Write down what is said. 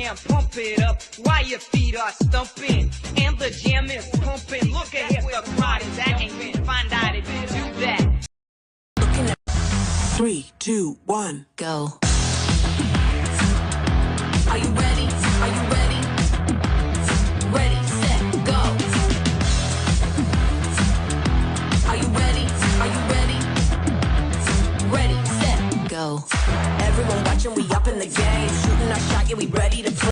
jam, pump it up while your feet are stumping. And the jam is pumping. Look ahead, the crowd is acting. Find out if you do that. 3, 2, 1, Go. Are you ready? Are you ready? Ready, set, go. Are you ready? Are you ready? Ready, set, Go. everyone watching, we up in the game. Shooting our shot, yeah, we ready to play.